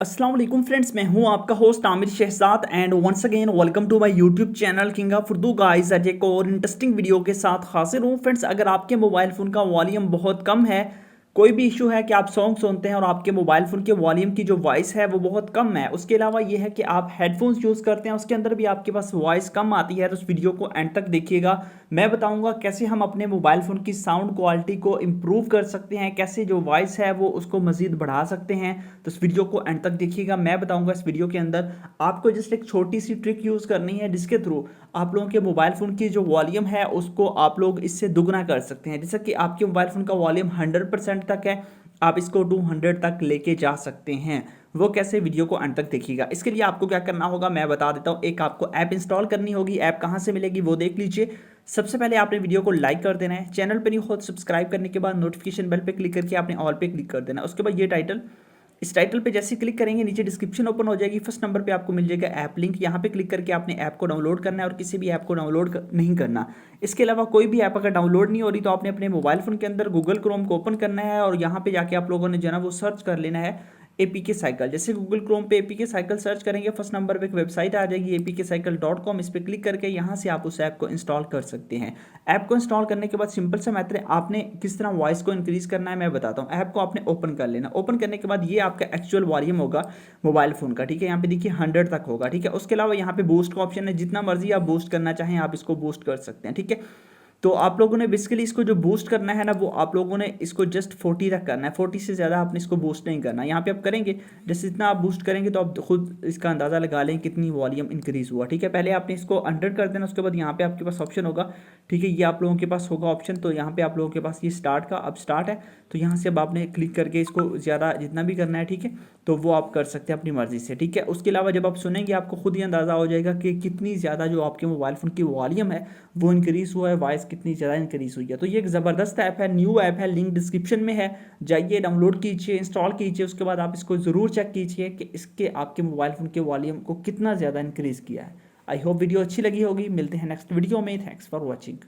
अस्सलाम वालेकुम फ्रेंड्स, मैं हूं आपका host Aamir Shahzad and once again welcome to my YouTube channel king of Urdu guys. आज एक और इंटरेस्टिंग वीडियो के साथ हाजिर हूं फ्रेंड्स। अगर आपके मोबाइल फ़ोन का वॉल्यूम बहुत कम है, कोई भी इशू है कि आप सॉन्ग सुनते हैं और आपके मोबाइल फ़ोन के वॉल्यूम की जो वॉइस है वो बहुत कम है, उसके अलावा ये है कि आप हेडफोन्स यूज़ करते हैं उसके अंदर भी आपके पास वॉइस कम आती है, तो उस वीडियो को एंड तक देखिएगा। मैं बताऊंगा कैसे हम अपने मोबाइल फ़ोन की साउंड क्वालिटी को इम्प्रूव कर सकते हैं, कैसे जो वॉइस है वो उसको मज़ीद बढ़ा सकते हैं। तो इस वीडियो को एंड तक देखिएगा। मैं बताऊंगा इस वीडियो के अंदर आपको जस्ट एक छोटी सी ट्रिक यूज़ करनी है जिसके थ्रू आप लोगों के मोबाइल फ़ोन की जो वॉल्यूम है उसको आप लोग इससे दुगना कर सकते हैं। जैसे कि आपके मोबाइल फ़ोन का वॉल्यूम 100% तक है, आप इसको 200 तक लेके जा सकते हैं। वो कैसे, वीडियो को अंत तक देखिएगा। इसके लिए आपको क्या करना होगा मैं बता देता हूँ। एक आपको ऐप इंस्टॉल करनी होगी। ऐप कहाँ से मिलेगी वो देख लीजिए। सबसे पहले आपने वीडियो को लाइक कर देना है, चैनल पर नहीं हो सब्सक्राइब करने के बाद नोटिफिकेशन बेल पे क्लिक करके आपने ऑल पे क्लिक कर देना है। उसके बाद ये टाइटल, इस टाइटल पे जैसे क्लिक करेंगे नीचे डिस्क्रिप्शन ओपन हो जाएगी। फर्स्ट नंबर पे आपको मिल जाएगा ऐप लिंक, यहाँ पे क्लिक करके आपने ऐप को डाउनलोड करना है और किसी भी ऐप को डाउनलोड नहीं करना। इसके अलावा कोई भी ऐप अगर डाउनलोड नहीं हो रही तो आपने अपने मोबाइल फोन के अंदर गूगल क्रोम को ओपन करना है और यहाँ पे जाके आप लोगों ने जो है ना वो सर्च कर लेना है एपीके साइकिल। जैसे गूगल क्रोम पे एपीके साइकिल सर्च करेंगे, फर्स्ट नंबर पे एक वेबसाइट आ जाएगी apkcycle.com। इस पर क्लिक करके यहाँ से आप उस ऐप को इंस्टॉल कर सकते हैं। ऐप को इंस्टॉल करने के बाद सिंपल सा मैथड है, आपने किस तरह वॉइस को इंक्रीज करना है मैं बताता हूँ। ऐप को आपने ओपन कर लेना। ओपन करने के बाद ये आपका एक्चुअल वॉल्यूम होगा मोबाइल फोन का, ठीक है। यहाँ पे देखिए 100 तक होगा, ठीक है। उसके अलावा यहाँ पे बूस्ट का ऑप्शन है, जितना मर्जी आप बूस्ट करना चाहें आप इसको बूस्ट कर सकते हैं, ठीक है। तो आप लोगों ने बेसिकली इसको जो बूस्ट करना है ना वो आप लोगों ने इसको जस्ट 40 तक करना है, 40 से ज़्यादा आपने इसको बूस्ट नहीं करना। यहाँ पे आप करेंगे जैसे जितना आप बूस्ट करेंगे तो आप खुद इसका अंदाज़ा लगा लें कितनी वॉल्यूम इंक्रीज़ हुआ, ठीक है। पहले आपने इसको 100 कर देना, उसके बाद यहाँ पे आपके पास ऑप्शन होगा, ठीक है, ये आप लोगों के पास होगा ऑप्शन। तो यहाँ पे आप लोगों के पास ये स्टार्ट का अब स्टार्ट है, तो यहाँ से अब आपने क्लिक करके इसको ज़्यादा जितना भी करना है, ठीक है, तो वो आप कर सकते हैं अपनी मर्ज़ी से, ठीक है। उसके अलावा जब आप सुनेंगे आपको खुद ही अंदाज़ा हो जाएगा कि कितनी ज़्यादा जो आपके मोबाइल फ़ोन की वॉल्यूम है वो इंक्रीज़ हुआ है, वॉइस कितनी ज़्यादा इंक्रीज़ हुई है। तो ये एक ज़बरदस्त ऐप है, न्यू ऐप है, लिंक डिस्क्रिप्शन में है, जाइए डाउनलोड कीजिए, इंस्टॉल कीजिए। उसके बाद आप इसको ज़रूर चेक कीजिए कि इसके आपके मोबाइल फ़ोन के वॉल्यूम को कितना ज़्यादा इंक्रीज़ किया है। आई होप वीडियो अच्छी लगी होगी। मिलते हैं नेक्स्ट वीडियो में। Thanks for watching.